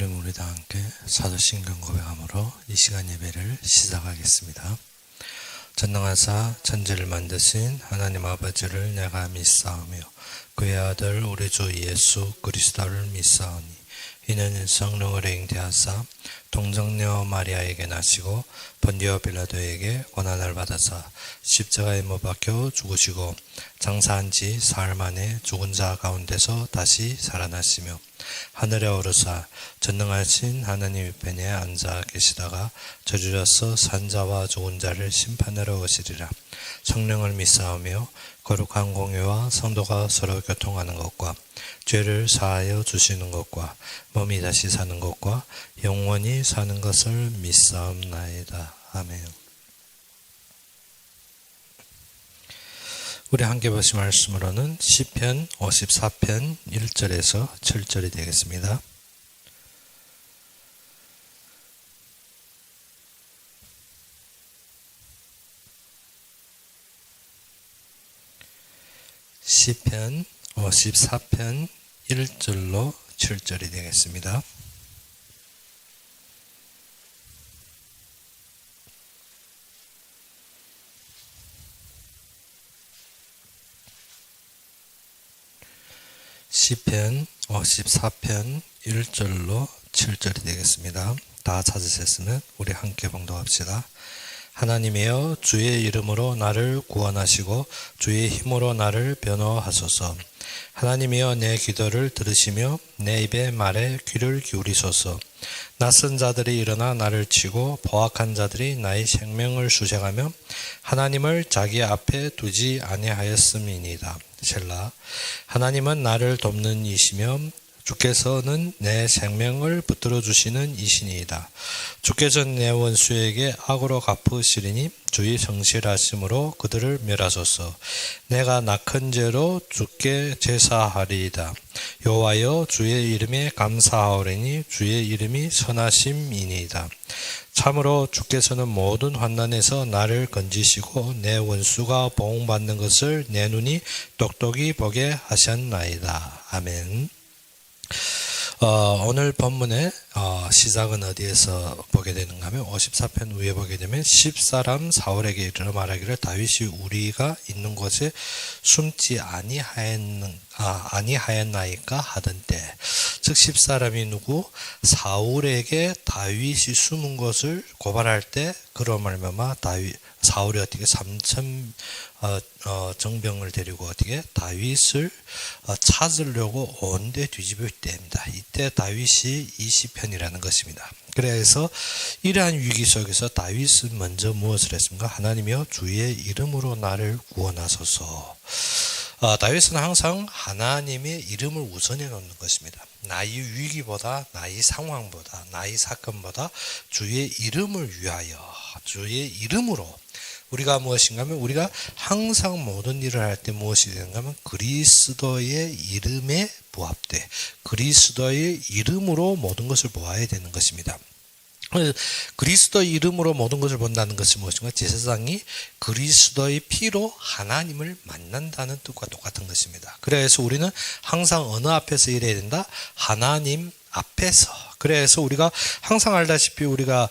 그럼 우리 다 함께 사도신경 고백함으로 이 시간 예배를 시작하겠습니다. 전능하사 천지를 만드신 하나님 아버지를 내가 믿사오며 그의 아들 우리 주 예수 그리스도를 믿사오니 이는 성령으로 잉태하사 동정녀 마리아에게 나시고 본디오 빌라도에게 고난을 받아사 십자가에 못 박혀 죽으시고 장사한 지 사흘 만에 죽은 자 가운데서 다시 살아나시며 하늘에 오르사 전능하신 하나님 우편에 앉아 계시다가 저주려서 산자와 죽은 자를 심판하러 오시리라. 성령을 믿사오며 거룩한 공회와 성도가 서로 교통하는 것과 죄를 사하여 주시는 것과 몸이 다시 사는 것과 영원히 사는 것을 믿사옵나이다. 아멘. 우리 함께 보신 말씀으로는 시편 54편 1절에서 7절이 되겠습니다. 시편 54편 1절로 7절이 되겠습니다. 시편 54편 1절로 7절이 되겠습니다. 다 찾으셨으면 우리 함께 봉독합시다. 하나님이여 주의 이름으로 나를 구원하시고 주의 힘으로 나를 변호하소서. 하나님이여 내 기도를 들으시며 내 입의 말에 귀를 기울이소서. 낯선 자들이 일어나 나를 치고 포악한 자들이 나의 생명을 수색하며 하나님을 자기 앞에 두지 아니하였음이니이다. 셀라. 하나님은 나를 돕는 이시며 주께서는 내 생명을 붙들어 주시는 이신이이다. 주께서 내 원수에게 악으로 갚으시리니 주의 성실하심으로 그들을 멸하소서. 내가 낙한 죄로 주께 제사하리이다. 여호와여 주의 이름에 감사하오리니 주의 이름이 선하심이니이다. 참으로 주께서는 모든 환난에서 나를 건지시고 내 원수가 보응받는 것을 내 눈이 똑똑히 보게 하셨나이다. 아멘. 오늘 본문의 시작은 어디에서 보게 되는가 하면 54편 위에 보게 되면 10사람 사울에게 이르러 말하기를 다윗이 우리가 있는 곳에 숨지 아니하였나이까 하던 때, 즉 10사람이 누구? 사울에게 다윗이 숨은 곳을 고발할 때 그로 말미암아 사울이 어떻게 3천 정병을 데리고 어떻게 다윗을 찾으려고 온데 뒤집을 때입니다. 이때 다윗이 이 시편이라는 것입니다. 그래서 이러한 위기 속에서 다윗은 먼저 무엇을 했습니까? 하나님이여 주의 이름으로 나를 구원하소서. 다윗은 항상 하나님의 이름을 우선해 놓는 것입니다. 나의 위기보다, 나의 상황보다, 나의 사건보다 주의 이름을 위하여, 주의 이름으로 우리가 무엇인가 하면 우리가 항상 모든 일을 할 때 무엇이 되는가 하면 그리스도의 이름에 부합돼 그리스도의 이름으로 모든 것을 보아야 되는 것입니다. 그리스도 이름으로 모든 것을 본다는 것이 무엇인가? 제사장이 그리스도의 피로 하나님을 만난다는 뜻과 똑같은 것입니다. 그래서 우리는 항상 어느 앞에서 일해야 된다? 하나님 앞에서. 그래서 우리가 항상 알다시피 우리가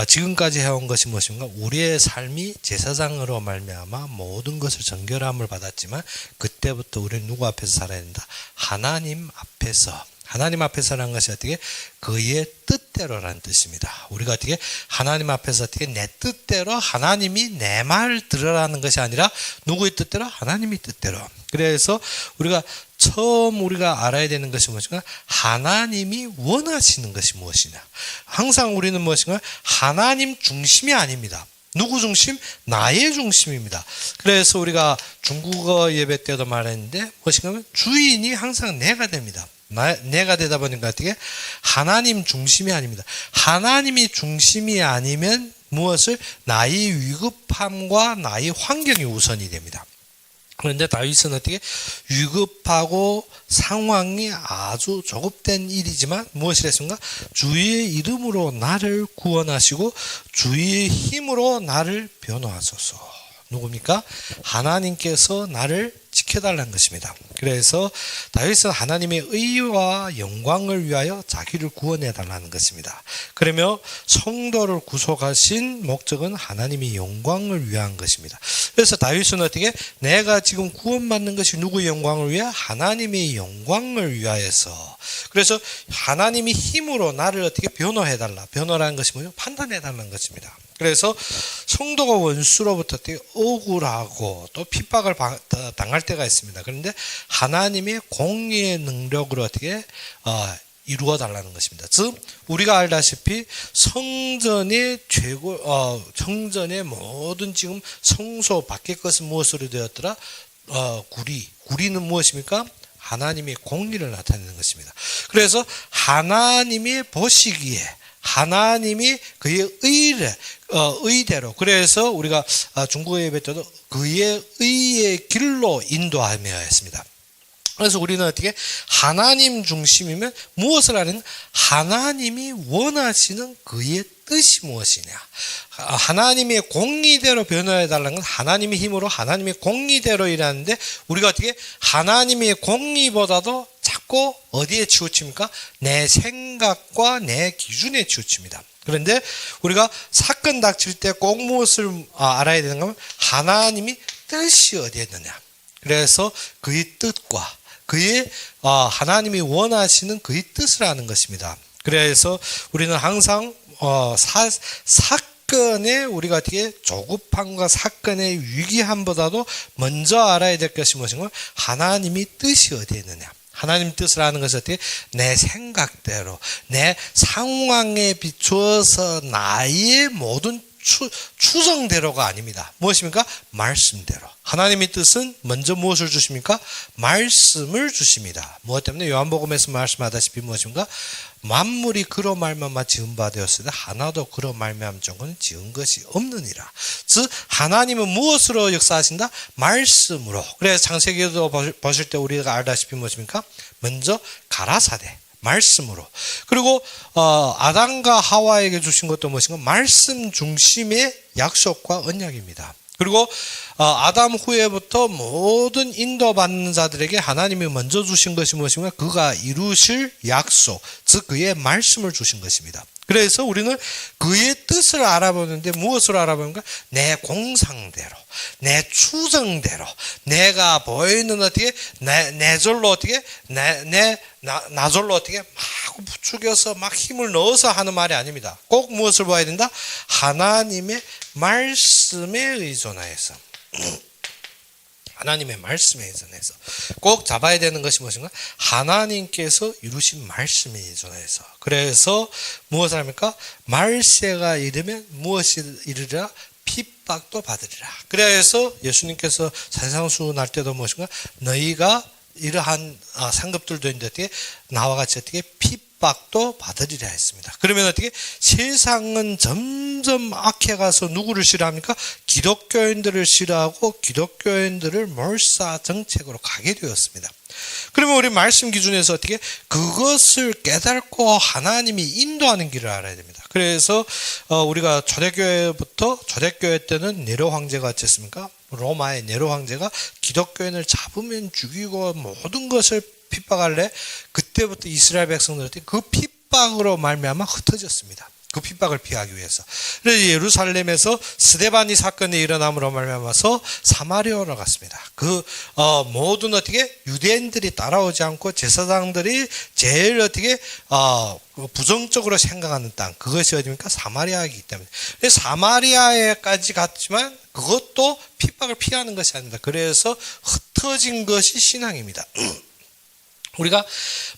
지금까지 해온 것이 무엇인가? 우리의 삶이 제사장으로 말미암아 모든 것을 정결함을 받았지만 그때부터 우리는 누구 앞에서 살아야 된다? 하나님 앞에서. 하나님 앞에서라는 것이 어떻게? 그의 뜻대로라는 뜻입니다. 우리가 어떻게? 하나님 앞에서 어떻게? 내 뜻대로 하나님이 내 말 들으라는 것이 아니라 누구의 뜻대로? 하나님의 뜻대로. 그래서 우리가 처음 우리가 알아야 되는 것이 무엇인가? 하나님이 원하시는 것이 무엇이냐? 항상 우리는 무엇인가? 하나님 중심이 아닙니다. 누구 중심? 나의 중심입니다. 그래서 우리가 중국어 예배 때도 말했는데 무엇인가 하면 주인이 항상 내가 됩니다. 내가 되다 보니까 어떻게? 하나님 중심이 아닙니다. 하나님이 중심이 아니면 무엇을? 나의 위급함과 나의 환경이 우선이 됩니다. 그런데 다윗은 어떻게? 위급하고 상황이 아주 조급된 일이지만 무엇을 했습니까? 주의 이름으로 나를 구원하시고 주의 힘으로 나를 변호하소서. 누굽니까? 하나님께서 나를 지켜달라는 것입니다. 그래서 다윗은 하나님의 의와 영광을 위하여 자기를 구원해달라는 것입니다. 그러며 성도를 구속하신 목적은 하나님의 영광을 위한 것입니다. 그래서 다윗은 어떻게 내가 지금 구원받는 것이 누구의 영광을 위해? 하나님의 영광을 위하여서. 그래서 하나님의 힘으로 나를 어떻게 변호해달라. 변호라는 것이 뭐죠? 판단해달라는 것입니다. 그래서 성도가 원수로부터 되게 억울하고 또 핍박을 당할 때가 있습니다. 그런데 하나님의 공의의 능력으로 어떻게 이루어 달라는 것입니다. 즉 우리가 알다시피 성전의 성전의 모든 지금 성소 밖의 것은 무엇으로 되었더라? 구리는 무엇입니까? 하나님의 공의를 나타내는 것입니다. 그래서 하나님이 보시기에 하나님이 그의 의대로, 그래서 우리가 중국어 예배 때도 그의 의의 길로 인도하며 했습니다. 그래서 우리는 어떻게 하나님 중심이면 무엇을 하는? 하나님이 원하시는 그의 뜻이 무엇이냐? 하나님의 공의대로 변호해달라는 건 하나님의 힘으로 하나님의 공의대로 일하는데 우리가 어떻게 하나님의 공의보다도 자꾸 어디에 치우칩니까? 내 생각과 내 기준에 치우칩니다. 그런데 우리가 사건 닥칠 때 꼭 무엇을 알아야 되는가 하면 하나님이 뜻이 어디에 있느냐. 그래서 그의 뜻과 그의 하나님이 원하시는 그의 뜻을 아는 것입니다. 그래서 우리는 항상 사건에 우리가 어떻게 조급함과 사건의 위기함보다도 먼저 알아야 될 것이 무엇인가? 하나님이 뜻이 어디에 있느냐. 하나님 뜻을 아는 것은 어떻게? 내 생각대로 내 상황에 비추어서 나의 모든 추정대로가 아닙니다. 무엇입니까? 말씀대로. 하나님의 뜻은 먼저 무엇을 주십니까? 말씀을 주십니다. 무엇 때문에? 요한복음에서 말씀하다시피 무엇입니까? 만물이 그로 말미암아 지은 바 되었으되 하나도 그로 말미암은 것은 지은 것이 없느니라. 즉 하나님은 무엇으로 역사하신다? 말씀으로. 그래서 창세기도 보실 때 우리가 알다시피 무엇입니까? 먼저 가라사대. 말씀으로. 그리고 아담과 하와에게 주신 것도 무엇인가? 말씀 중심의 약속과 언약입니다. 그리고 아담 후에부터 모든 인도받는 자들에게 하나님이 먼저 주신 것이 무엇인가? 그가 이루실 약속, 즉 그의 말씀을 주신 것입니다. 그래서 우리는 그의 뜻을 알아보는데 무엇으로 알아보는가? 내 공상대로, 내 추정대로, 내가 보이는 어떻게 내절로 어떻게 나절로 어떻게 막 부추겨서 막 힘을 넣어서 하는 말이 아닙니다. 꼭 무엇을 봐야 된다? 하나님의 말씀에 의존하여서. 하나님의 말씀에 의존해서 꼭 잡아야 되는 것이 무엇인가? 하나님께서 이루신 말씀에 의존해서. 그래서 무엇을 합니까? 말세가 이르면 무엇이 이르리라? 핍박도 받으리라. 그래서 예수님께서 산상수훈 할 때도 무엇인가? 너희가 이러한 상급들도 있는데 어떻게 나와 같이 어떻게 핍박도 받으리라 했습니다. 그러면 어떻게 세상은 점점 악해가서 누구를 싫어합니까? 기독교인들을 싫어하고 기독교인들을 몰사 정책으로 가게 되었습니다. 그러면 우리 말씀 기준에서 어떻게 그것을 깨닫고 하나님이 인도하는 길을 알아야 됩니다. 그래서 우리가 초대교회 때는 네로 황제가 어쨌습니까? 로마의 네로 황제가 기독교인을 잡으면 죽이고 모든 것을 핍박할래? 그때부터 이스라엘 백성들한테 그 핍박으로 말미암아 흩어졌습니다. 그 핍박을 피하기 위해서. 그래서 예루살렘에서 스데바니 사건이 일어남으로 말미암아서 사마리아로 갔습니다. 그 모든 어떻게 유대인들이 따라오지 않고 제사장들이 제일 어떻게 부정적으로 생각하는 땅, 그것이 어디입니까? 사마리아이기 때문에. 사마리아에까지 갔지만 그것도 핍박을 피하는 것이 아닙니다. 그래서 흩어진 것이 신앙입니다. 우리가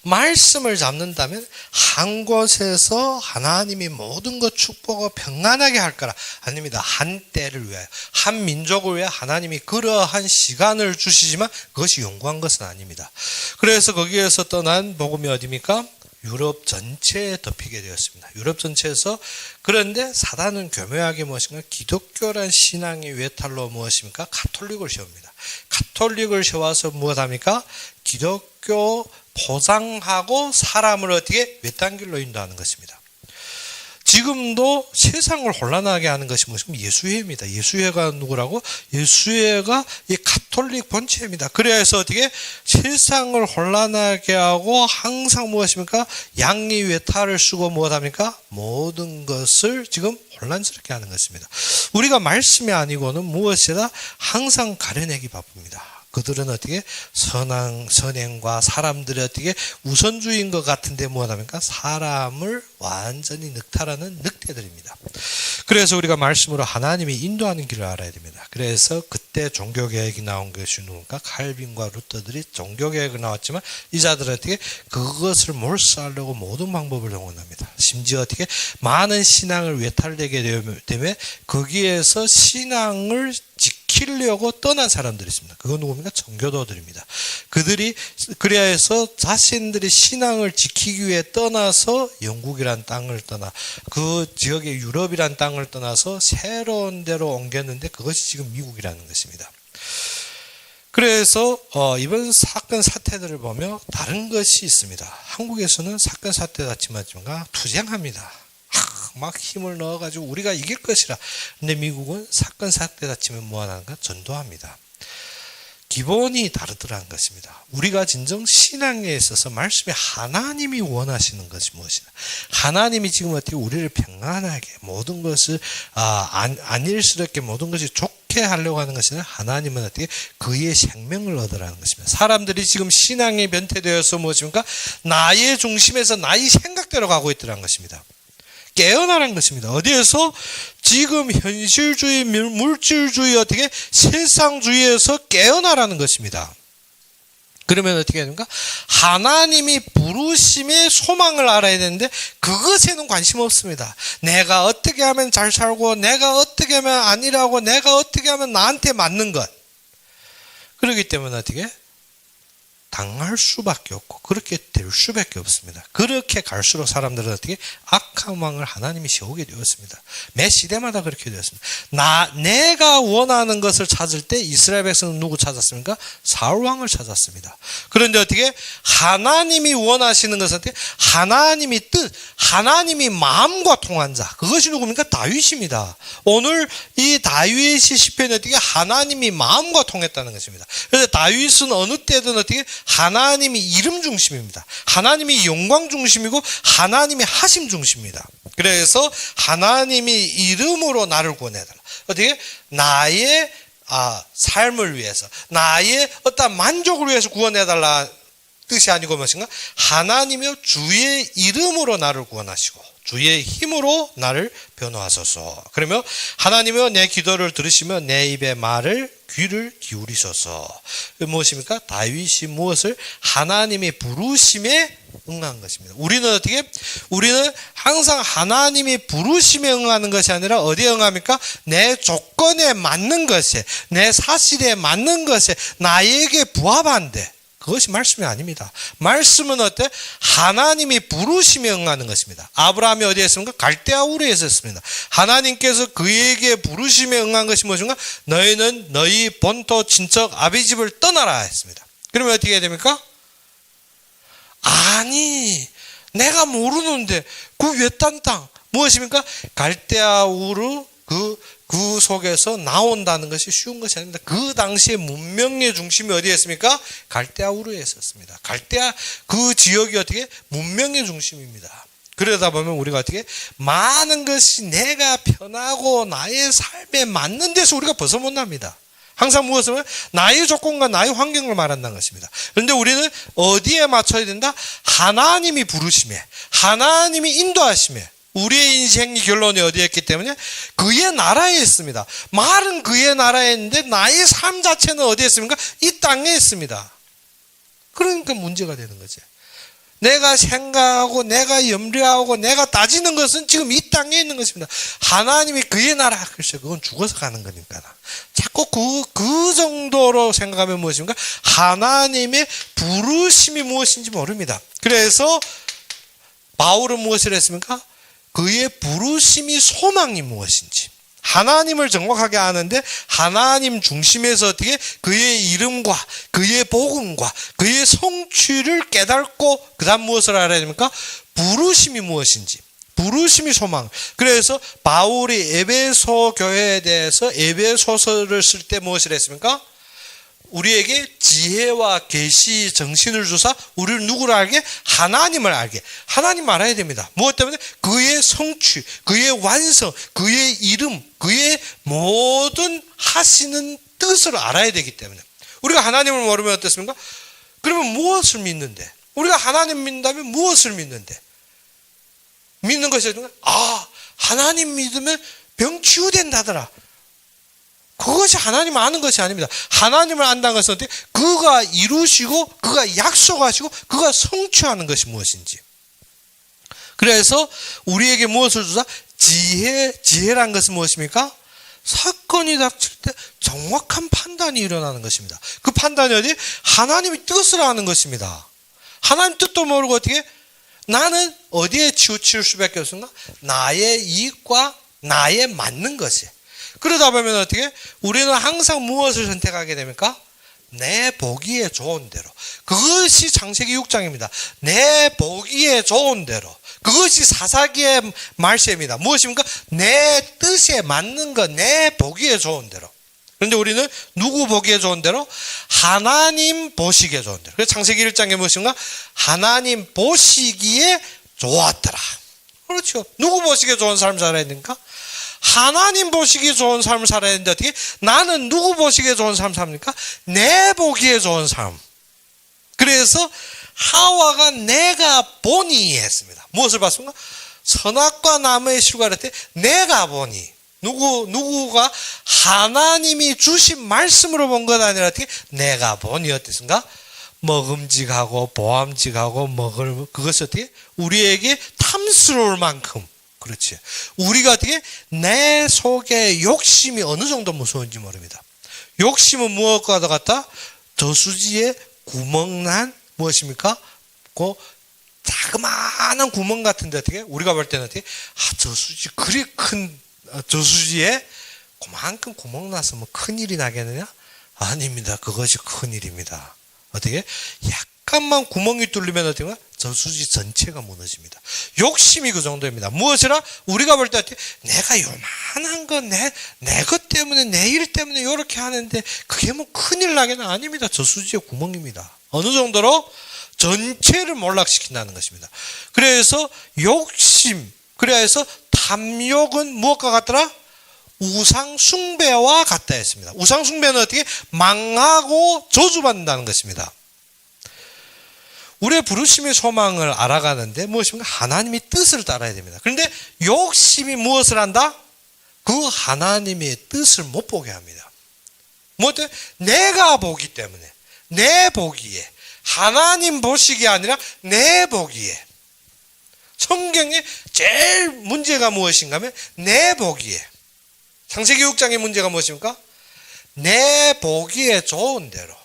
말씀을 잡는다면 한 곳에서 하나님이 모든 것 축복을 평안하게 할 거라. 아닙니다. 한 때를 위하여, 한 민족을 위해 하나님이 그러한 시간을 주시지만 그것이 영구한 것은 아닙니다. 그래서 거기에서 떠난 복음이 어디입니까? 유럽 전체에 덮이게 되었습니다. 유럽 전체에서. 그런데 사단은 교묘하게 무엇인가? 기독교란 신앙의 외탈로 무엇입니까? 가톨릭을 세웁니다. 가톨릭을 세워서 무엇합니까? 기독교 포장하고 사람을 어떻게 외딴 길로 인도하는 것입니다. 지금도 세상을 혼란하게 하는 것이 무엇이면 예수회입니다. 예수회가 누구라고? 예수회가 이 가톨릭 본체입니다. 그래서 어떻게 세상을 혼란하게 하고 항상 무엇입니까? 양리 외탈을 쓰고 무엇합니까? 모든 것을 지금 혼란스럽게 하는 것입니다. 우리가 말씀이 아니고는 무엇이다 항상 가려내기 바쁩니다. 그들은 어떻게 선행과 사람들이 어떻게 우선주의인 것 같은데 무엇합니까? 사람을 완전히 늑탈하는 늑대들입니다. 그래서 우리가 말씀으로 하나님이 인도하는 길을 알아야 됩니다. 그래서 그때 종교개혁이 나온 것이 누군가? 칼빈과 루터들이 종교개혁이 나왔지만 이 자들은 어떻게 그것을 몰수하려고 모든 방법을 동원합니다. 심지어 어떻게 많은 신앙을 외탈되게 되면 거기에서 신앙을 지키려고 떠난 사람들이 있습니다. 그건 누굽니까? 정교도들입니다. 그들이 그래야 해서 자신들이 신앙을 지키기 위해 떠나서 영국이란 땅을 떠나 그 지역의 유럽이란 땅을 떠나서 새로운 데로 옮겼는데 그것이 지금 미국이라는 것입니다. 그래서 이번 사건 사태들을 보며 다른 것이 있습니다. 한국에서는 사건 사태 같지만 투쟁합니다. 막 힘을 넣어가지고 우리가 이길 것이라. 근데 미국은 사건 사태 다치면 뭐하는가? 전도합니다. 기본이 다르더라는 것입니다. 우리가 진정 신앙에 있어서 말씀에 하나님이 원하시는 것이 무엇이냐? 하나님이 지금 어떻게 우리를 평안하게 모든 것을 안일스럽게 모든 것이 좋게 하려고 하는 것이 아니라 하나님은 어떻게 그의 생명을 얻으라는 것입니다. 사람들이 지금 신앙에 변태되어서 무엇입니까? 나의 중심에서 나의 생각대로 가고 있더라는 것입니다. 깨어나라는 것입니다. 어디에서? 지금 현실주의, 물질주의, 어떻게 세상주의에서 깨어나라는 것입니다. 그러면 어떻게 됩니까? 하나님이 부르심의 소망을 알아야 되는데 그것에는 관심 없습니다. 내가 어떻게 하면 잘 살고 내가 어떻게 하면 아니라고 내가 어떻게 하면 나한테 맞는 것. 그렇기 때문에 어떻게? 당할 수밖에 없고 그렇게 될 수밖에 없습니다. 그렇게 갈수록 사람들은 어떻게 악한 왕을 하나님이 세우게 되었습니다. 매 시대마다 그렇게 되었습니다. 내가 원하는 것을 찾을 때 이스라엘 백성은 누구 찾았습니까? 사울 왕을 찾았습니다. 그런데 어떻게 하나님이 원하시는 것은 어떻게 하나님이 뜻, 하나님이 마음과 통한 자 그것이 누굽니까? 다윗입니다. 오늘 이 다윗의 시편이 어떻게 하나님이 마음과 통했다는 것입니다. 그래서 다윗은 어느 때든 어떻게 하나님이 이름 중심입니다. 하나님이 영광 중심이고 하나님이 하심 중심입니다. 그래서 하나님이 이름으로 나를 구원해달라. 어떻게? 나의 삶을 위해서 나의 어떤 만족을 위해서 구원해달라 뜻이 아니고 무엇인가? 하나님이여 주의 이름으로 나를 구원하시고 주의 힘으로 나를 변호하소서. 그러면 하나님이여 내 기도를 들으시며 내 입의 말을 귀를 기울이소서. 무엇입니까? 다윗이 무엇을? 하나님의 부르심에 응한 것입니다. 우리는 어떻게? 우리는 항상 하나님이 부르심에 응하는 것이 아니라 어디에 응합니까? 내 조건에 맞는 것에, 내 사실에 맞는 것에, 나에게 부합한데. 그것이 말씀이 아닙니다. 말씀은 어때? 하나님이 부르심에 응하는 것입니다. 아브라함이 어디에 있습니까? 갈대아 우르에 있었습니다. 하나님께서 그에게 부르심에 응한 것이 무엇인가? 너희는 너희 본토 친척 아비 집을 떠나라 했습니다. 그러면 어떻게 해야 됩니까? 아니 내가 모르는데 그 외딴 땅 무엇입니까? 갈대아 우르 그 속에서 나온다는 것이 쉬운 것이 아닙니다. 그 당시에 문명의 중심이 어디에 있습니까? 갈대아 우르에 있었습니다. 갈대아 그 지역이 어떻게? 문명의 중심입니다. 그러다 보면 우리가 어떻게? 많은 것이 내가 편하고 나의 삶에 맞는 데서 우리가 벗어 못 납니다. 항상 무엇을? 나의 조건과 나의 환경을 말한다는 것입니다. 그런데 우리는 어디에 맞춰야 된다? 하나님이 부르심에, 하나님이 인도하심에, 우리의 인생의 결론이 어디에 있기 때문에 그의 나라에 있습니다. 말은 그의 나라에 있는데 나의 삶 자체는 어디에 있습니까? 이 땅에 있습니다. 그러니까 문제가 되는 거지. 내가 생각하고 내가 염려하고 내가 따지는 것은 지금 이 땅에 있는 것입니다. 하나님이 그의 나라, 글쎄 그건 죽어서 가는 거니까. 자꾸 그 정도로 생각하면 무엇입니까? 하나님의 부르심이 무엇인지 모릅니다. 그래서 바울은 무엇을 했습니까? 그의 부르심이 소망이 무엇인지 하나님을 정확하게 아는데 하나님 중심에서 어떻게 그의 이름과 그의 복음과 그의 성취를 깨닫고 그 다음 무엇을 알아야 됩니까? 부르심이 무엇인지 부르심이 소망. 그래서 바울이 에베소 교회에 대해서 에베소서를 쓸 때 무엇을 했습니까? 우리에게 지혜와 계시 정신을 주사 우리를 누구를 알게? 하나님을 알게. 하나님 알아야 됩니다. 무엇 때문에? 그의 성취, 그의 완성, 그의 이름, 그의 모든 하시는 뜻을 알아야 되기 때문에. 우리가 하나님을 모르면 어떻습니까? 그러면 무엇을 믿는데? 우리가 하나님 믿는다면 무엇을 믿는데? 믿는 것이 아니라 하나님 믿으면 병 치유된다더라. 그것이 하나님 아는 것이 아닙니다. 하나님을 안다는 것은 어떻게? 그가 이루시고 그가 약속하시고 그가 성취하는 것이 무엇인지. 그래서 우리에게 무엇을 주사? 지혜란 것은 무엇입니까? 사건이 닥칠 때 정확한 판단이 일어나는 것입니다. 그 판단이 어디? 하나님의 뜻을 아는 것입니다. 하나님 뜻도 모르고 어떻게? 나는 어디에 치우칠 수밖에 없습니까? 나의 이익과 나에 맞는 것이. 그러다 보면 어떻게? 우리는 항상 무엇을 선택하게 됩니까? 내 보기에 좋은 대로. 그것이 창세기 6장입니다. 내 보기에 좋은 대로. 그것이 사사기의 말씀입니다. 무엇입니까? 내 뜻에 맞는 것, 내 보기에 좋은 대로. 그런데 우리는 누구 보기에 좋은 대로? 하나님 보시기에 좋은 대로. 그래서 창세기 1장에 무엇인가? 하나님 보시기에 좋았더라. 그렇죠. 누구 보시기에 좋은 삶을 살아야 됩니까? 하나님 보시기에 좋은 삶을 살아야 되는데 어떻게? 나는 누구 보시기에 좋은 삶을 삽니까? 내 보기에 좋은 삶. 그래서 하와가 내가 보니 했습니다. 무엇을 봤습니까? 선악과 나무의 실과를 때 내가 보니. 누구가 하나님이 주신 말씀으로 본 것 아니라 어떻게? 내가 보니 어땠습니까? 먹음직하고 보암직하고 먹을 그것이 어떻게? 우리에게 탐스러울 만큼. 그렇지. 우리가 어떻게? 내 속에 욕심이 어느 정도 무서운지 모릅니다. 욕심은 무엇과 같다? 저수지에 구멍난 무엇입니까? 그 자그마한 구멍 같은데 어떻게? 우리가 볼 때는 어떻게? 저수지 그리 큰 저수지에 그만큼 구멍 나서 뭐 큰일이 나겠느냐? 아닙니다. 그것이 큰일입니다. 어떻게? 약간만 구멍이 뚫리면 어떻게? 저수지 전체가 무너집니다. 욕심이 그 정도입니다. 무엇이라? 우리가 볼 때 어떻게? 내가 요만한 거 내 것 때문에 내 일 때문에 이렇게 하는데 그게 뭐 큰일 나겠나? 아닙니다. 저수지의 구멍입니다. 어느 정도로? 전체를 몰락시킨다는 것입니다. 그래서 욕심, 그래서 탐욕은 무엇과 같더라? 우상 숭배와 같다 했습니다. 우상 숭배는 어떻게? 망하고 저주받는다는 것입니다. 우리의 부르심의 소망을 알아가는데 무엇입니까? 하나님의 뜻을 따라야 됩니다. 그런데 욕심이 무엇을 한다? 그 하나님의 뜻을 못 보게 합니다. 뭐 때문에? 내가 보기 때문에. 내 보기에. 하나님 보시기 아니라 내 보기에. 성경에 제일 문제가 무엇인가 하면 내 보기에. 창세기 6장의 문제가 무엇입니까? 내 보기에 좋은 대로.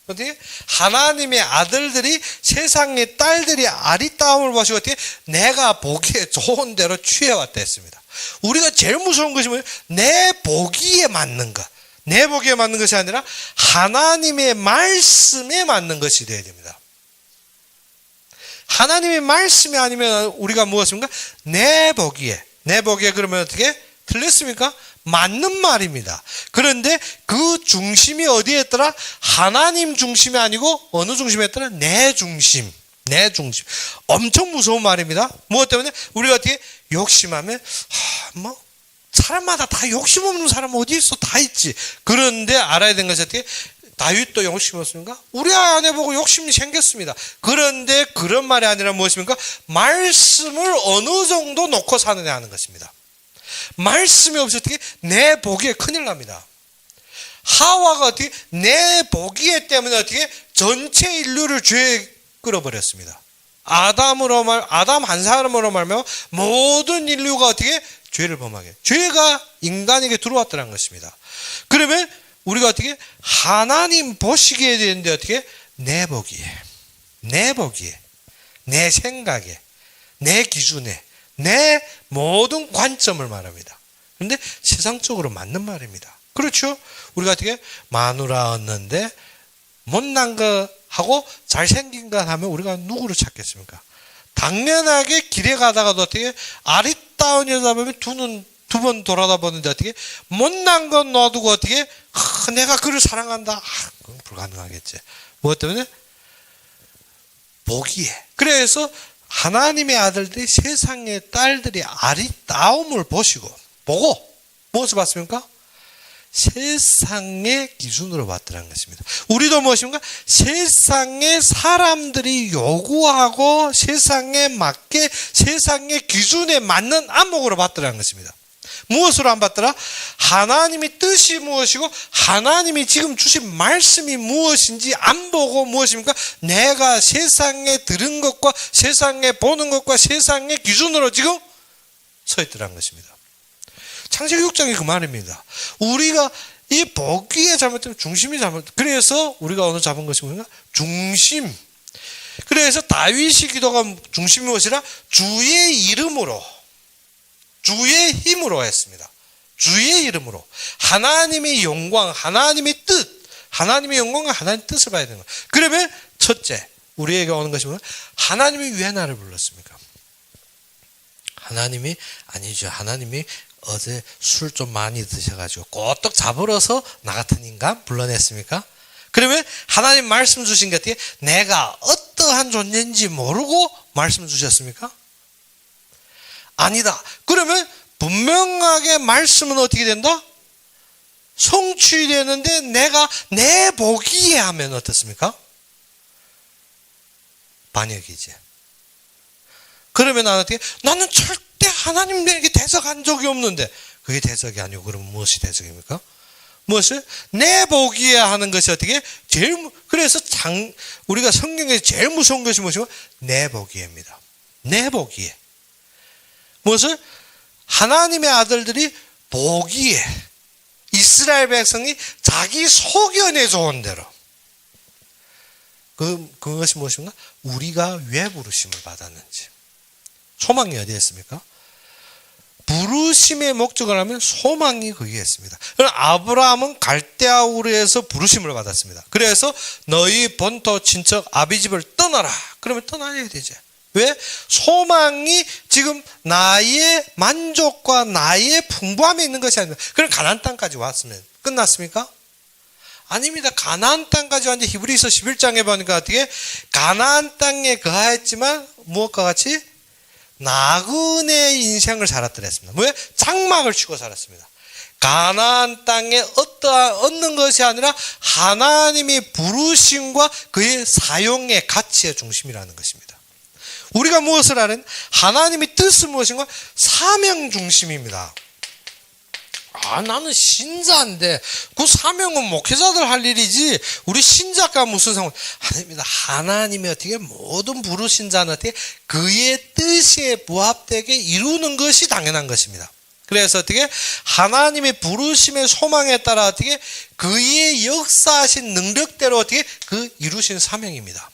어떻게? 하나님의 아들들이 세상의 딸들이 아리따움을 보시고 어떻게? 내가 보기에 좋은 대로 취해왔다 했습니다. 우리가 제일 무서운 것이 뭐예요? 내 보기에 맞는 것. 내 보기에 맞는 것이 아니라 하나님의 말씀에 맞는 것이 되어야 됩니다. 하나님의 말씀이 아니면 우리가 무엇입니까? 내 보기에 그러면 어떻게? 틀렸습니까? 맞는 말입니다. 그런데 그 중심이 어디에 있더라? 하나님 중심이 아니고 어느 중심에 있더라? 내 중심. 엄청 무서운 말입니다. 무엇 때문에? 우리가 어떻게 욕심하면 사람마다 다 욕심 없는 사람 어디 있어? 다 있지. 그런데 알아야 되는 것이 어떻게? 다윗도 욕심이 없습니까? 우리 아내 보고 욕심이 생겼습니다. 그런데 그런 말이 아니라 무엇입니까? 말씀을 어느 정도 놓고 사느냐 하는 것입니다. 말씀이 없이 어떻게? 내 보기에 큰일 납니다. 하와가 어떻게? 내 보기에 때문에 어떻게? 전체 인류를 죄에 끌어버렸습니다. 아담 한 사람으로 말하면 모든 인류가 어떻게? 죄를 범하게. 죄가 인간에게 들어왔다는 것입니다. 그러면 우리가 어떻게? 하나님 보시기에 되는데 어떻게? 내 보기에, 내 생각에, 내 기준에, 내 모든 관점을 말합니다. 그런데 세상적으로 맞는 말입니다. 그렇죠? 우리가 어떻게? 마누라 얻는데 못난 거 하고 잘생긴 거 하면 우리가 누구를 찾겠습니까? 당연하게 길에 가다가도 어떻게 아리따운 여자 보면 두 번 돌아다 보는데 어떻게 못난 건 놔두고 어떻게 내가 그를 사랑한다. 그건 불가능하겠지. 무엇 때문에? 보기에. 그래서 하나님의 아들들이 세상의 딸들이 아리따움을 보고 무엇을 봤습니까? 세상의 기준으로 봤더라는 것입니다. 우리도 무엇입니까? 세상의 사람들이 요구하고 세상에 맞게 세상의 기준에 맞는 안목으로 봤더라는 것입니다. 무엇으로 안 봤더라? 하나님의 뜻이 무엇이고 하나님이 지금 주신 말씀이 무엇인지 안 보고 무엇입니까? 내가 세상에 들은 것과 세상에 보는 것과 세상의 기준으로 지금 서 있더라는 것입니다. 창세기 6장이 그 말입니다. 우리가 이 보기에 잘못되면 중심이 그래서 우리가 오늘 잡은 것이 뭐냐? 중심. 그래서 다윗이 기도가 중심이 무엇이라? 주의 이름으로 주의 힘으로 했습니다. 주의 이름으로. 하나님의 영광, 하나님의 뜻, 하나님의 영광과 하나님의 뜻을 봐야 되는 거예요. 그러면 첫째, 우리에게 오는 것이 뭐냐? 하나님이 왜 나를 불렀습니까? 하나님이 아니죠. 하나님이 어제 술 좀 많이 드셔가지고 꼬떡 잡으러서 나 같은 인간 불러냈습니까? 그러면 하나님 말씀 주신 게 어떻게? 내가 어떠한 존재인지 모르고 말씀 주셨습니까? 아니다. 그러면 분명하게 말씀은 어떻게 된다? 성취되는데 내가 내 보기에 하면 어떻습니까? 반역이지. 그러면 나는 어떻게? 나는 절대 하나님에게 대적한 적이 없는데 그게 대적이 아니고 그러면 무엇이 대적입니까? 무엇을? 내 보기에 하는 것이 어떻게? 그래서 우리가 성경에서 제일 무서운 것이 무엇이고? 내 보기에입니다. 내 보기에. 무엇을? 하나님의 아들들이 보기에 이스라엘 백성이 자기 소견에 좋은 대로 그것이 무엇인가? 우리가 왜 부르심을 받았는지. 소망이 어디에 있습니까? 부르심의 목적을 하면 소망이 거기에 있습니다. 아브라함은 갈대아 우르에서 부르심을 받았습니다. 그래서 너희 본토 친척 아비집을 떠나라. 그러면 떠나야 되지. 왜? 소망이 지금 나의 만족과 나의 풍부함에 있는 것이 아닙니다. 그럼 가나안 땅까지 왔으면 끝났습니까? 아닙니다. 가나안 땅까지 왔는데 히브리서 11장에 보니까 어떻게? 가나안 땅에 거하였지만 무엇과 같이? 나그네 인생을 살았더라 했습니다. 왜? 장막을 치고 살았습니다. 가나안 땅에 얻는 것이 아니라 하나님이 부르심과 그의 사용의 가치의 중심이라는 것입니다. 우리가 무엇을 하는? 하나님의 뜻은 무엇인가? 사명 중심입니다. 나는 신자인데 그 사명은 목회자들 할 일이지 우리 신자가 무슨 상관? 아닙니다. 하나님이 어떻게 모든 부르신 자는 어떻게 그의 뜻에 부합되게 이루는 것이 당연한 것입니다. 그래서 어떻게 하나님의 부르심의 소망에 따라 어떻게 그의 역사하신 능력대로 어떻게 그 이루신 사명입니다.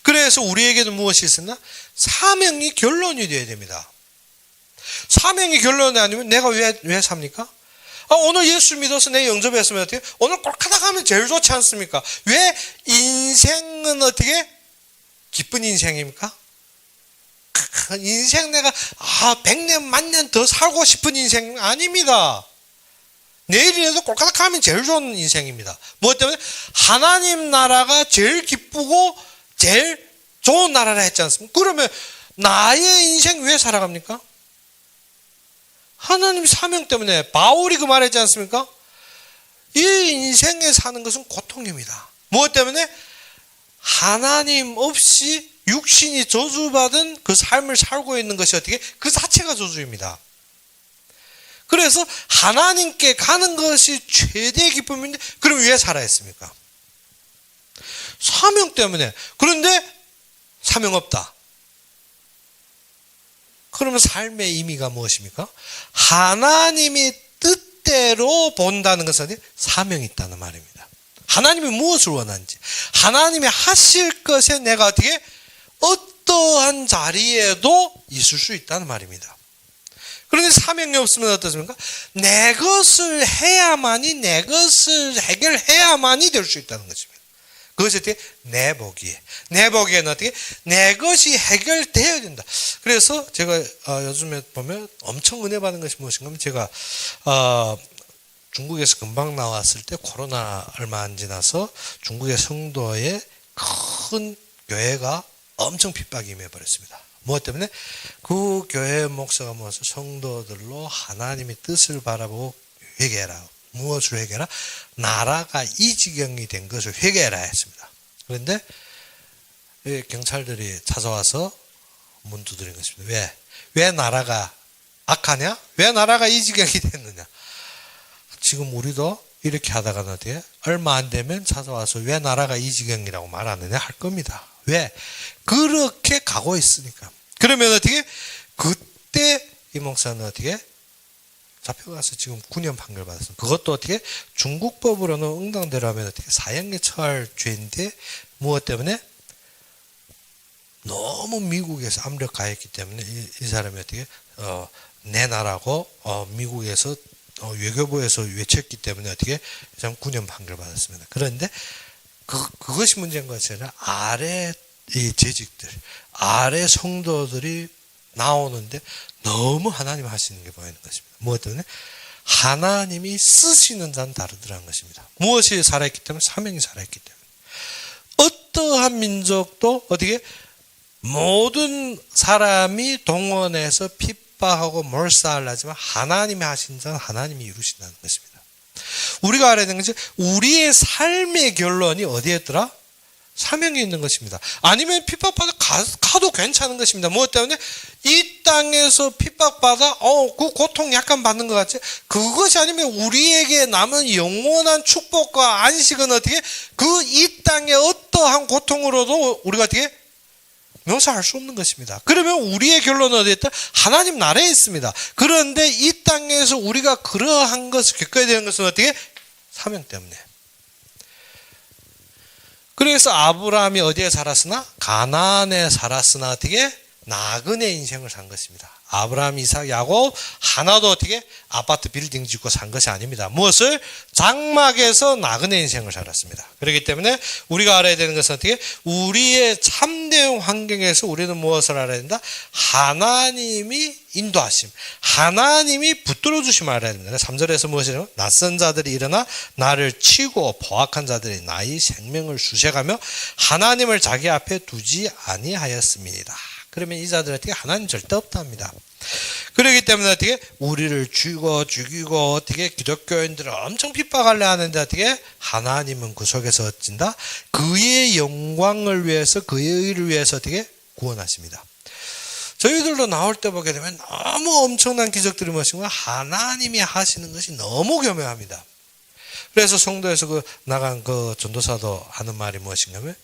그래서 우리에게는 무엇이 있습니까? 사명이 결론이 되어야 됩니다. 사명이 결론이 아니면 내가 왜 삽니까? 오늘 예수 믿어서 내 영접했으면 어떻게? 오늘 꼴카다 가면 제일 좋지 않습니까? 왜 인생은 어떻게? 기쁜 인생입니까? 인생 내가 100년 만년 더 살고 싶은 인생 아닙니다. 내일이라도 꼴카다 가면 제일 좋은 인생입니다. 무엇 때문에? 하나님 나라가 제일 기쁘고 제일 좋은 나라라 했지 않습니까? 그러면 나의 인생 왜 살아갑니까? 하나님 사명 때문에. 바울이 그 말했지 않습니까? 이 인생에 사는 것은 고통입니다. 무엇 때문에? 하나님 없이 육신이 저주받은 그 삶을 살고 있는 것이 어떻게? 그 자체가 저주입니다. 그래서 하나님께 가는 것이 최대의 기쁨인데 그럼 왜 살아야 했습니까? 사명 때문에. 그런데 사명 없다. 그러면 삶의 의미가 무엇입니까? 하나님이 뜻대로 본다는 것은 사명이 있다는 말입니다. 하나님이 무엇을 원하는지, 하나님이 하실 것에 내가 어떻게 어떠한 자리에도 있을 수 있다는 말입니다. 그런데 사명이 없으면 어떻습니까? 내 것을 해야만이, 내 것을 해결해야만이 될 수 있다는 것입니다. 그것이 어떻게 내보기에는 어떻게 내 것이 해결되어야 된다. 그래서 제가 요즘에 보면 엄청 은혜 받은 것이 무엇인가 하면 제가 중국에서 금방 나왔을 때 코로나 얼마 안 지나서 중국의 성도의 큰 교회가 엄청 핍박이 임해버렸습니다. 무엇 때문에? 그 교회 목사가 모아서 성도들로 하나님의 뜻을 바라보고 회개해라. 무엇을 회개해라? 나라가 이 지경이 된 것을 회개해라 했습니다. 그런데 경찰들이 찾아와서 문 두드린 것입니다. 왜 나라가 악하냐? 왜 나라가 이 지경이 됐느냐? 지금 우리도 이렇게 하다가는 어떻게 얼마 안 되면 찾아와서 왜 나라가 이 지경이라고 말하느냐 할 겁니다. 왜? 그렇게 가고 있으니까. 그러면 어떻게? 그때 이 목사는 어떻게? 잡혀가서 지금 9년 판결 받았습니다. 그것도 어떻게? 중국법으로는 응당대로 하면 어떻게? 사형에 처할 죄인데 무엇 때문에? 너무 미국에서 압력 가했기 때문에 이 사람이 어떻게? 내 나라고 미국에서 외교부에서 외쳤기 때문에 어떻게? 참 9년 판결 받았습니다. 그런데 그것이 문제인 것이 아니라 아래 이 재직들, 아래 성도들이 나오는데 너무 하나님 하시는 게 보이는 것입니다. 무엇 때문에? 하나님이 쓰시는 자는 다르더라는 것입니다. 무엇이 살아있기 때문에? 사명이 살아있기 때문에. 어떠한 민족도 어떻게 모든 사람이 동원해서 핍박하고 몰살하지만 하나님이 하신 자는 하나님이 이루신다는 것입니다. 우리가 알아야 되는 것이 우리의 삶의 결론이 어디에 있더라? 사명이 있는 것입니다. 아니면 핍박받아 가도 괜찮은 것입니다. 무엇 때문에? 이 땅에서 핍박받아 그 고통 약간 받는 것 같지? 그것이 아니면 우리에게 남은 영원한 축복과 안식은 어떻게? 그 이 땅의 어떠한 고통으로도 우리가 어떻게? 묘사할 수 없는 것입니다. 그러면 우리의 결론은 어디에 있다? 하나님 나라에 있습니다. 그런데 이 땅에서 우리가 그러한 것을 겪어야 되는 것은 어떻게? 사명 때문에. 그래서 아브라함이 어디에 살았으나? 가나안에 살았으나 어떻게? 나그네 인생을 산 것입니다. 아브라함, 이삭, 야곱 하나도 어떻게? 아파트 빌딩 짓고 산 것이 아닙니다. 무엇을? 장막에서 나그네 인생을 살았습니다. 그렇기 때문에 우리가 알아야 되는 것은 어떻게? 우리의 참된 환경에서 우리는 무엇을 알아야 된다? 하나님이 인도하심, 하나님이 붙들어 주심을 알아야 됩니다. 3절에서 무엇이죠? 낯선 자들이 일어나 나를 치고 포악한 자들이 나의 생명을 수색하며 하나님을 자기 앞에 두지 아니하였습니다. 그러면 이 자들은 어떻게? 하나님 절대 없답니다. 그렇기 때문에 어떻게? 우리를 죽이고 어떻게? 기독교인들을 엄청 핍박하려 하는데 어떻게? 하나님은 그 속에서 어찐다? 그의 영광을 위해서, 그의 의를 위해서 어떻게? 구원하십니다. 저희들도 나올 때 보게 되면 너무 엄청난 기적들이 무엇인가? 하나님이 하시는 것이 너무 교묘합니다. 그래서 성도에서 나간 전도사도 하는 말이 무엇인가 하면,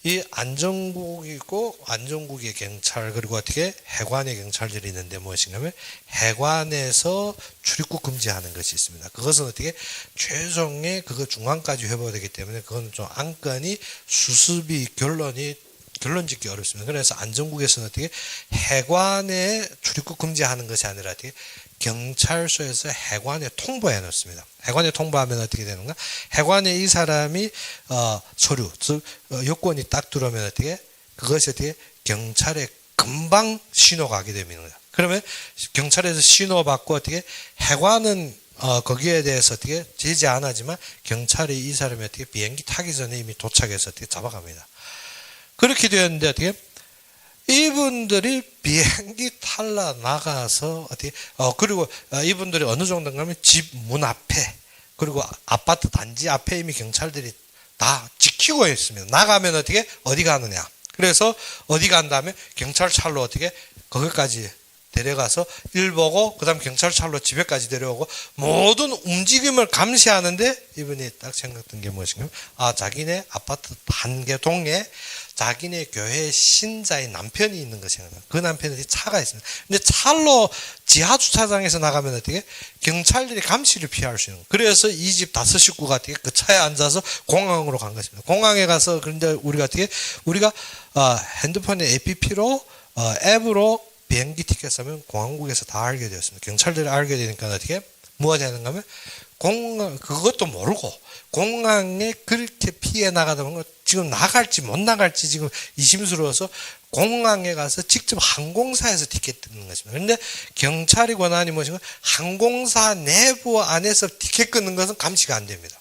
이 안전국이고 안전국의 경찰 그리고 어떻게 해관의 경찰들이 있는데 무엇인가 하면 해관에서 출입국 금지하는 것이 있습니다. 그것은 어떻게 최종의 그거 중간까지 회복되기 때문에 그건 좀 안건이 수습이 결론 짓기 어렵습니다. 그래서 안전국에서는 어떻게 해관에 출입국 금지하는 것이 아니라 어떻게 경찰서에서 해관에 통보해 놓습니다. 해관에 통보하면 어떻게 되는가? 해관에 이 사람이 서류, 즉 요건이 딱 들어오면 어떻게? 그것이 어떻게? 경찰에 금방 신호가 가게 됩니다. 그러면 경찰에서 신호받고 어떻게? 해관은 거기에 대해서 어떻게? 제재 안 하지만 경찰이 이 사람이 어떻게? 비행기 타기 전에 이미 도착해서 어떻게? 잡아갑니다. 그렇게 되었는데 어떻게? 이분들이 비행기 탈라 나가서 어떻게 그리고 이분들이 어느 정도인가 하면 집 문 앞에 그리고 아파트 단지 앞에 이미 경찰들이 다 지키고 있습니다. 나가면 어떻게 어디 가느냐? 그래서 어디 간다면 경찰차로 어떻게 거기까지 데려가서 일 보고 그다음 경찰차로 집에까지 데려오고 모든 움직임을 감시하는데 이분이 딱 생각했던 게 무엇인가? 자기네 아파트 단계 동에 자기네 교회 신자의 남편이 있는 것이 생각납니다. 그 남편이 차가 있습니다. 근데 차로 지하 주차장에서 나가면 어떻게 경찰들이 감시를 피할 수 있는. 그래서 이 집 5식구가 어떻게 그 차에 앉아서 공항으로 간 것입니다. 공항에 가서 그런데 우리가 어떻게 우리가 핸드폰의 APP로 앱으로 비행기 티켓 사면 공항국에서 다 알게 되었습니다. 경찰들이 알게 되니까 어떻게 뭐가 되는가 하면 공항, 그것도 모르고 공항에 그렇게 피해 나가다 보면 지금 나갈지 못 나갈지 지금 의심스러워서 공항에 가서 직접 항공사에서 티켓 끊는 것입니다. 그런데 경찰이 권한이 무엇인가? 항공사 내부 안에서 티켓 끊는 것은 감시가 안 됩니다.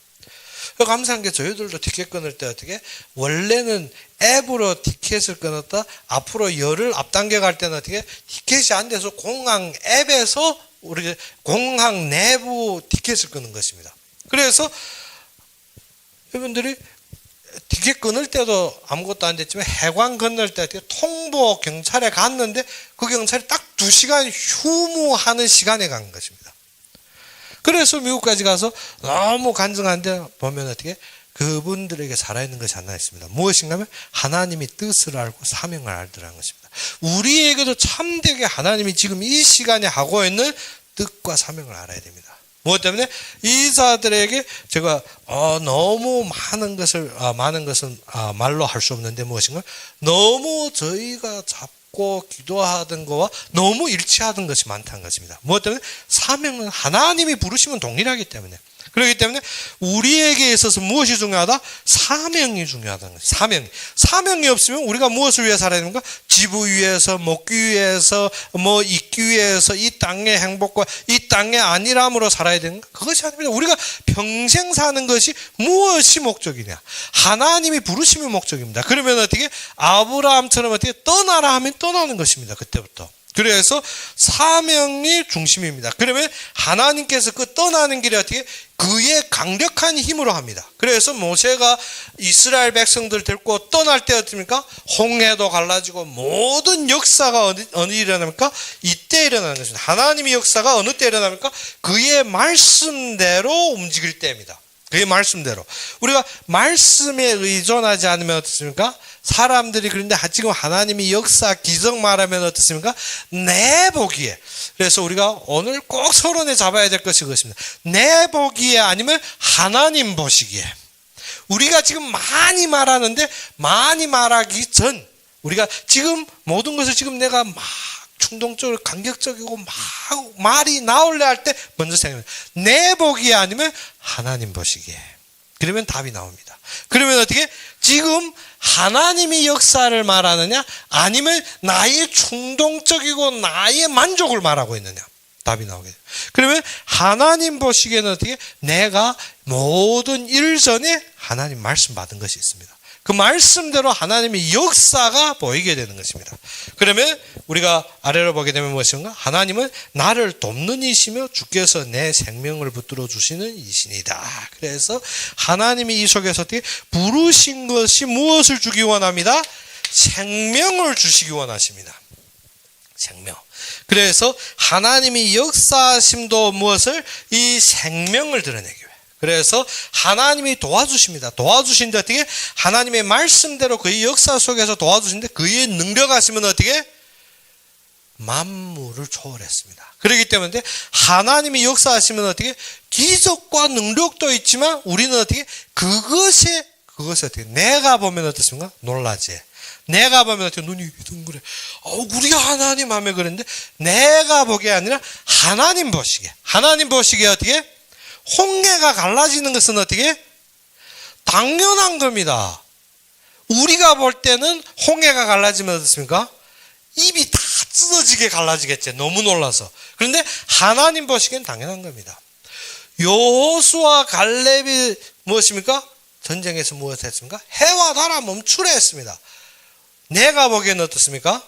감사한 게 저희들도 티켓 끊을 때 어떻게 원래는 앱으로 티켓을 끊었다 앞으로 열을 앞당겨 갈 때는 어떻게 티켓이 안 돼서 공항 앱에서 우리 공항 내부 티켓을 끊는 것입니다. 그래서 여러분들이 티켓 끊을 때도 아무것도 안 됐지만 해관 건널 때 통보 경찰에 갔는데 그 경찰이 딱 2시간 휴무하는 시간에 간 것입니다. 그래서 미국까지 가서 너무 간증한데 보면 어떻게 그분들에게 살아있는 것이 하나 있습니다. 무엇인가 하면 하나님이 뜻을 알고 사명을 알더라는 것입니다. 우리에게도 참되게 하나님이 지금 이 시간에 하고 있는 뜻과 사명을 알아야 됩니다. 무엇 때문에 이자들에게 제가 너무 많은 것은 말로 할 수 없는데 무엇인가 너무 저희가 잡고 기도하던 거와 너무 일치하던 것이 많다는 것입니다. 무엇 때문에 사명은 하나님이 부르시면 동일하기 때문에 그렇기 때문에 우리에게 있어서 무엇이 중요하다? 사명이 중요하다는 거죠. 사명이 없으면 우리가 무엇을 위해 살아야 되는가? 지부 위해서, 먹기 위해서, 있기 위해서 이 땅의 행복과 이 땅의 안일함으로 살아야 되는가? 그것이 아닙니다. 우리가 평생 사는 것이 무엇이 목적이냐? 하나님이 부르심이 목적입니다. 그러면 어떻게? 아브라함처럼 어떻게 떠나라 하면 떠나는 것입니다. 그때부터. 그래서 사명이 중심입니다. 그러면 하나님께서 그 떠나는 길에 어떻게 그의 강력한 힘으로 합니다. 그래서 모세가 이스라엘 백성들 데리고 떠날 때 어떻습니까? 홍해도 갈라지고 모든 역사가 어느 일어납니까? 이때 일어나는 것입니다. 하나님의 역사가 어느 때 일어납니까? 그의 말씀대로 움직일 때입니다. 그의 말씀대로. 우리가 말씀에 의존하지 않으면 어떻습니까? 사람들이 그런데 지금 하나님이 역사 기적 말하면 어떻습니까? 내 보기에. 그래서 우리가 오늘 꼭 서론에 잡아야 될 것이 그것입니다. 내 보기에 아니면 하나님 보시기에. 우리가 지금 많이 말하는데 많이 말하기 전 우리가 지금 모든 것을 지금 내가 막 충동적으로 감격적이고 막 말이 나올래 할 때 먼저 생각합니다. 내 보기에 아니면 하나님 보시기에. 그러면 답이 나옵니다. 그러면 어떻게? 지금 하나님이 역사를 말하느냐 아니면 나의 충동적이고 나의 만족을 말하고 있느냐 답이 나오게 돼요. 그러면 하나님 보시기에는 어떻게? 내가 모든 일 전에 하나님 말씀 받은 것이 있습니다. 그 말씀대로 하나님의 역사가 보이게 되는 것입니다. 그러면 우리가 아래로 보게 되면 무엇인가? 하나님은 나를 돕는 이시며 주께서 내 생명을 붙들어 주시는 이신이다. 그래서 하나님이 이 속에서 어떻게 부르신 것이 무엇을 주기 원합니다? 생명을 주시기 원하십니다. 생명. 그래서 하나님이 역사하심도 무엇을? 이 생명을 드러내기 위해. 그래서 하나님이 도와주십니다. 도와주신데 어떻게? 하나님의 말씀대로 그의 역사 속에서 도와주신데 그의 능력하시면 어떻게? 만물을 초월했습니다. 그렇기 때문에 하나님이 역사하시면 어떻게? 기적과 능력도 있지만 우리는 어떻게? 그것이 어떻게? 내가 보면 어떻습니까? 놀라지. 내가 보면 어떻게? 눈이 둥그래. 우리가 하나님 하면 그랬는데 내가 보게 아니라 하나님 보시게. 하나님 보시기에 어떻게? 홍해가 갈라지는 것은 어떻게? 당연한 겁니다. 우리가 볼 때는 홍해가 갈라지면 어떻습니까? 입이 다 찢어지게 갈라지겠지. 너무 놀라서. 그런데 하나님 보시기엔 당연한 겁니다. 여호수아 갈렙이 무엇입니까? 전쟁에서 무엇을 했습니까? 해와 달아 멈추라 했습니다. 내가 보기엔 어떻습니까?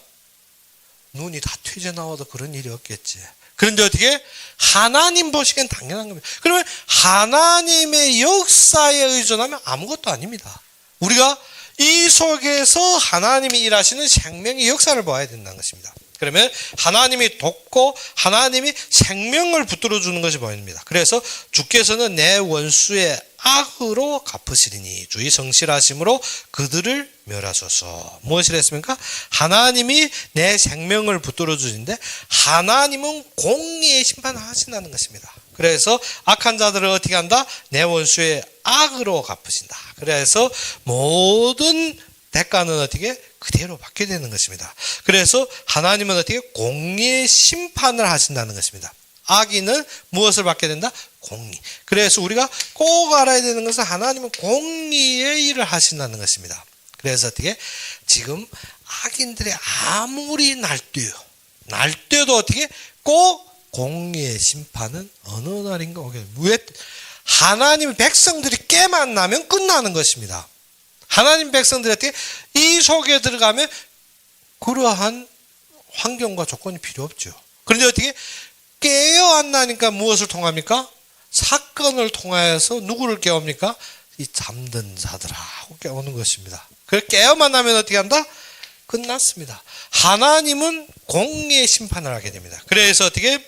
눈이 다 튀어나와도 그런 일이 없겠지. 그런데 어떻게? 하나님 보시기엔 당연한 겁니다. 그러면 하나님의 역사에 의존하면 아무것도 아닙니다. 우리가 이 속에서 하나님이 일하시는 생명의 역사를 봐야 된다는 것입니다. 그러면 하나님이 돕고 하나님이 생명을 붙들어 주는 것이 보입니다. 그래서 주께서는 내 원수의 악으로 갚으시리니 주의 성실하심으로 그들을 멸하소서. 무엇을 했습니까? 하나님이 내 생명을 붙들어 주시는데 하나님은 공의의 심판을 하신다는 것입니다. 그래서 악한 자들을 어떻게 한다? 내 원수의 악으로 갚으신다. 그래서 모든 대가는 어떻게? 그대로 받게 되는 것입니다. 그래서 하나님은 어떻게? 공의의 심판을 하신다는 것입니다. 악인은 무엇을 받게 된다? 공의. 그래서 우리가 꼭 알아야 되는 것은 하나님은 공의의 일을 하신다는 것입니다. 그래서 어떻게 지금 악인들이 아무리 날뛰어도 어떻게 꼭 공의의 심판은 어느 날인가 오게. 왜? 하나님 백성들이 깨만 나면 끝나는 것입니다. 하나님 백성들이 어떻게 이 속에 들어가면 그러한 환경과 조건이 필요 없죠. 그런데 어떻게 깨어 안 나니까 무엇을 통합니까? 사건을 통하여서 누구를 깨웁니까? 이 잠든 자들하고 깨우는 것입니다. 그래서 깨어만 나면 어떻게 한다? 끝났습니다. 하나님은 공의의 심판을 하게 됩니다. 그래서 어떻게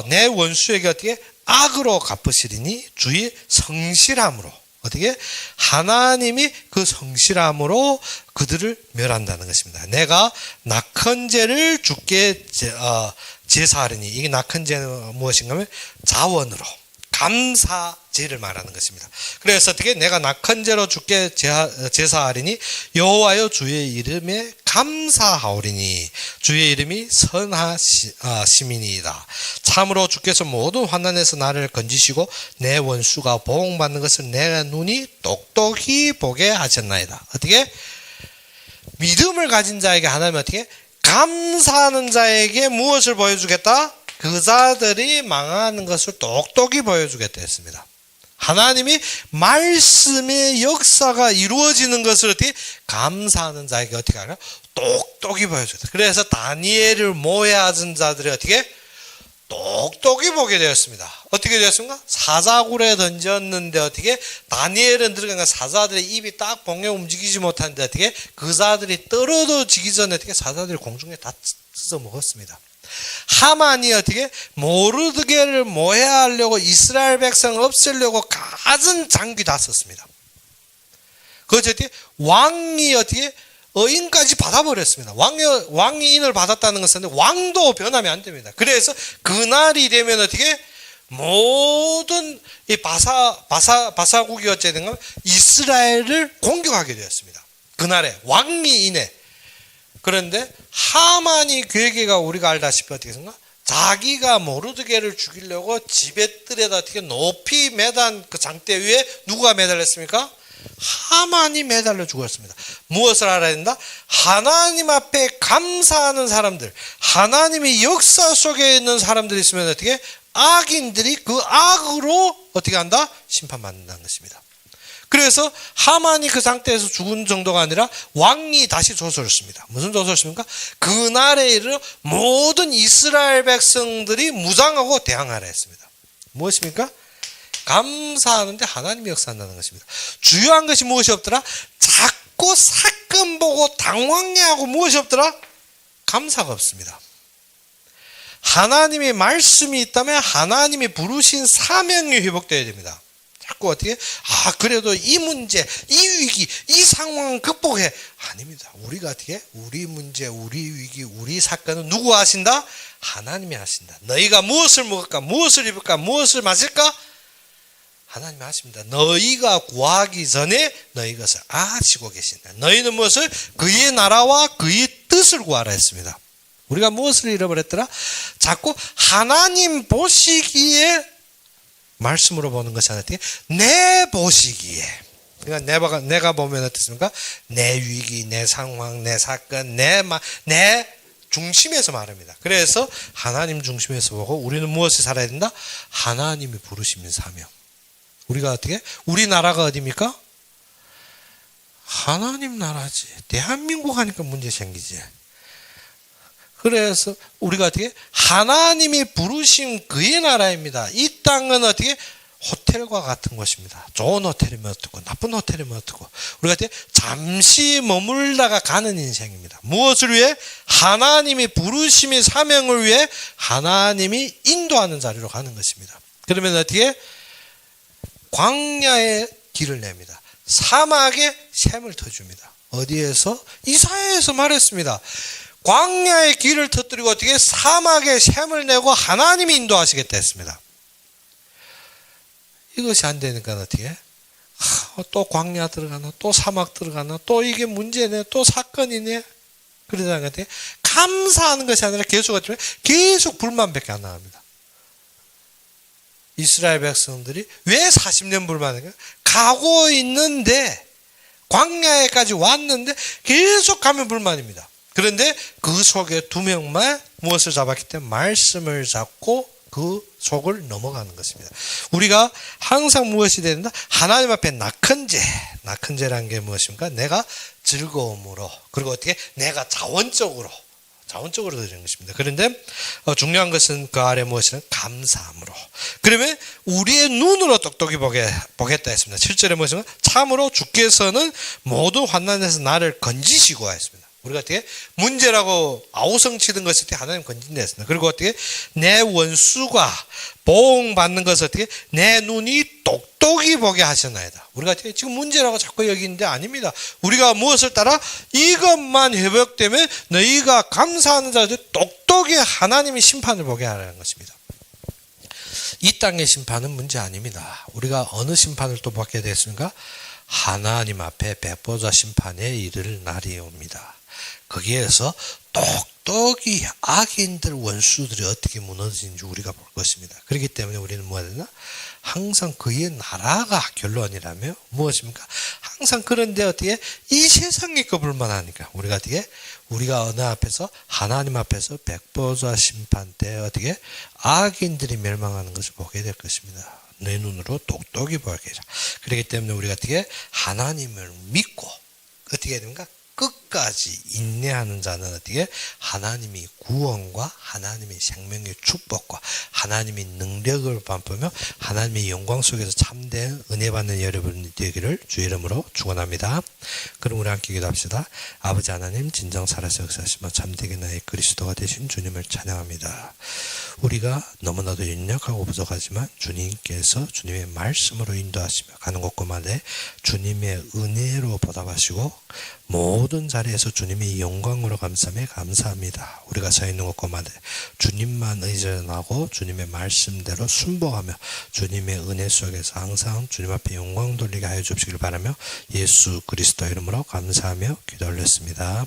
내 원수에게 어떻게 악으로 갚으시리니 주의 성실함으로 어떻게 하나님이 그 성실함으로 그들을 멸한다는 것입니다. 내가 낙헌 죄를 주께 제사하리니 이게 낙헌 죄는 무엇인가 하면 자원으로 감사제를 말하는 것입니다. 그래서 어떻게 내가 낙헌제로 주께 제사하리니 여호와여 주의 이름에 감사하오리니 주의 이름이 선하심이니이다. 참으로 주께서 모든 환난에서 나를 건지시고 내 원수가 보응받는 것을 내 눈이 똑똑히 보게 하셨나이다. 어떻게? 믿음을 가진 자에게 하나님은 어떻게? 감사하는 자에게 무엇을 보여주겠다? 그 자들이 망하는 것을 똑똑히 보여주겠다 했습니다. 하나님이 말씀의 역사가 이루어지는 것을 어떻게 감사하는 자에게 어떻게 하냐? 똑똑히 보여줬다. 그래서 다니엘을 모해하던 자들이 어떻게? 똑똑히 보게 되었습니다. 어떻게 되었습니까? 사자굴에 던졌는데 어떻게? 다니엘은 들어간 사자들의 입이 딱 봉에 움직이지 못하는데 어떻게? 그 자들이 떨어지기 전에 어떻게? 사자들이 공중에 다 뜯어 먹었습니다. 하만이 어떻게 모르드게를 모해하려고 이스라엘 백성 없애려고 갖은 장비 다 썼습니다. 그것이 어떻게 왕이 어떻게 어인까지 받아버렸습니다. 왕이 인을 받았다는 것은 왕도 변하면 안 됩니다. 그래서 그날이 되면 어떻게 모든 이 바사국이 어쨌든 이스라엘을 공격하게 되었습니다. 그날에 왕이 인해. 그런데 하만이 괴계가 우리가 알다시피 어떻게 했습니까? 자기가 모르드게를 죽이려고 지렛들에다 어떻게 높이 매단 그 장대 위에 누가 매달렸습니까? 하만이 매달려 죽었습니다. 무엇을 알아야 된다? 하나님 앞에 감사하는 사람들, 하나님의 역사 속에 있는 사람들이 있으면 어떻게? 악인들이 그 악으로 어떻게 한다? 심판받는다는 것입니다. 그래서 하만이 그 상태에서 죽은 정도가 아니라 왕이 다시 조서를 씁니다. 무슨 조서를 씁니까? 그날에 이르러 모든 이스라엘 백성들이 무장하고 대항하라 했습니다. 무엇입니까? 감사하는데 하나님이 역사한다는 것입니다. 주요한 것이 무엇이 없더라? 자꾸 사건 보고 당황해하고 무엇이 없더라? 감사가 없습니다. 하나님의 말씀이 있다면 하나님이 부르신 사명이 회복되어야 됩니다. 자꾸 어떻게? 그래도 이 문제, 이 위기, 이 상황 극복해. 아닙니다. 우리가 어떻게? 우리 문제, 우리 위기, 우리 사건은 누구가 하신다? 하나님이 하신다. 너희가 무엇을 먹을까? 무엇을 입을까? 무엇을 마실까? 하나님이 하십니다. 너희가 구하기 전에 너희 것을 아시고 계신다. 너희는 무엇을? 그의 나라와 그의 뜻을 구하라 했습니다. 우리가 무엇을 잃어버렸더라? 자꾸 하나님 보시기에 말씀으로 보는 것이 아니라 내 보시기에. 그러니까 내가 보면 어떻습니까? 내 위기, 내 상황, 내 사건, 내 중심에서 말합니다. 그래서 하나님 중심에서 보고 우리는 무엇을 살아야 된다? 하나님이 부르시는 사명. 우리가 어떻게? 우리나라가 어디입니까? 하나님 나라지. 대한민국 하니까 문제 생기지. 그래서 우리가 어떻게? 하나님이 부르신 그의 나라입니다. 이 땅은 어떻게? 호텔과 같은 것입니다. 좋은 호텔이면 어떻고 나쁜 호텔이면 어떻고 우리가 어떻게? 잠시 머물다가 가는 인생입니다. 무엇을 위해? 하나님이 부르심의 사명을 위해 하나님이 인도하는 자리로 가는 것입니다. 그러면 어떻게? 광야에 길을 냅니다. 사막에 샘을 터줍니다. 어디에서? 이사야에서 말했습니다. 광야의 길을 터뜨리고 어떻게? 사막에 샘을 내고 하나님이 인도하시겠다 했습니다. 이것이 안 되니까 어떻게? 또 광야 들어가나? 또 사막 들어가나? 또 이게 문제네? 또 사건이네? 그러다가 어떻게? 감사하는 것이 아니라 계속 불만밖에 안 나옵니다. 이스라엘 백성들이 왜 40년 불만인가? 가고 있는데 광야에까지 왔는데 계속 가면 불만입니다. 그런데 그 속에 두 명만 무엇을 잡았기 때문에 말씀을 잡고 그 속을 넘어가는 것입니다. 우리가 항상 무엇이 된다? 하나님 앞에 낙헌제라는 게 무엇입니까? 내가 즐거움으로, 그리고 어떻게 내가 자원적으로 드리는 것입니다. 그런데 중요한 것은 그 아래 무엇이냐? 감사함으로. 그러면 우리의 눈으로 똑똑히 보겠다 했습니다. 7절에 무엇인가? 참으로 주께서는 모든 환난에서 나를 건지시고 했습니다. 우리가 어떻게 문제라고 아우성치던 것을 어떻게 하나님 건진다 했습니다. 그리고 어떻게 내 원수가 보응받는 것을 어떻게 내 눈이 똑똑히 보게 하셨나이다. 우리가 어떻게 지금 문제라고 자꾸 여기는데 아닙니다. 우리가 무엇을 따라 이것만 회복되면 너희가 감사하는 자들 똑똑히 하나님의 심판을 보게 하라는 것입니다. 이 땅의 심판은 문제 아닙니다. 우리가 어느 심판을 또 받게 됐습니까? 하나님 앞에 백보자 심판에 이를 날이 옵니다. 거기에서 똑똑히 악인들 원수들이 어떻게 무너지는지 우리가 볼 것입니다. 그렇기 때문에 우리는 뭐해야 되나? 항상 그의 나라가 결론이라며 무엇입니까? 항상 그런데 어떻게 이 세상의 것을 만하니까 우리가 어떻게 우리가 어느 앞에서 하나님 앞에서 백보자 심판 때 어떻게 악인들이 멸망하는 것을 보게 될 것입니다. 내 눈으로 똑똑히 보게 하자. 그렇기 때문에 우리가 어떻게 하나님을 믿고 어떻게 해야 됩니까? 끝까지 인내하는 자는 어떻게 하나님의 구원과 하나님의 생명의 축복과 하나님의 능력을 맛보며 하나님의 영광 속에서 참된 은혜 받는 여러분이 되기를 주의 이름으로 축원합니다. 그럼 우리 함께 기도합시다. 아버지 하나님, 진정 살아서 역사하시며 참되게 나의 그리스도가 되신 주님을 찬양합니다. 우리가 너무나도 연약하고 부족하지만 주님께서 주님의 말씀으로 인도하시며 가는 곳곳마다 주님의 은혜로 보답하시고 모든 자리에서 주님의 영광으로 감사하며 감사합니다. 우리가 서 있는 곳곳마다 주님만 의존하고 주님의 말씀대로 순복하며 주님의 은혜 속에서 항상 주님 앞에 영광 돌리게 하여 주시길 바라며 예수 그리스도 이름으로 감사하며 기도 올렸습니다.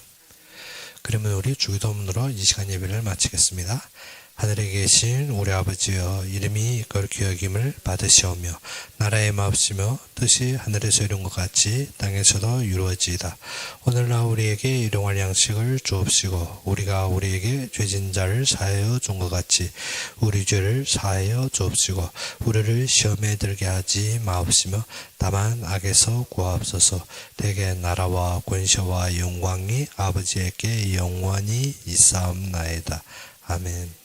그러면 우리 주기도문으로 이 시간 예배를 마치겠습니다. 하늘에 계신 우리 아버지여, 이름이 거룩히 여김을 받으시오며 나라의 마옵시며 뜻이 하늘에서 이룬 것 같이 땅에서도 이루어지이다. 오늘날 우리에게 일용할 양식을 주옵시고 우리가 우리에게 죄진 자를 사하여 준 것 같이 우리 죄를 사하여 주옵시고 우리를 시험에 들게 하지 마옵시며 다만 악에서 구하옵소서. 대개 나라와 권세와 영광이 아버지에게 영원히 있사옵나이다. 아멘.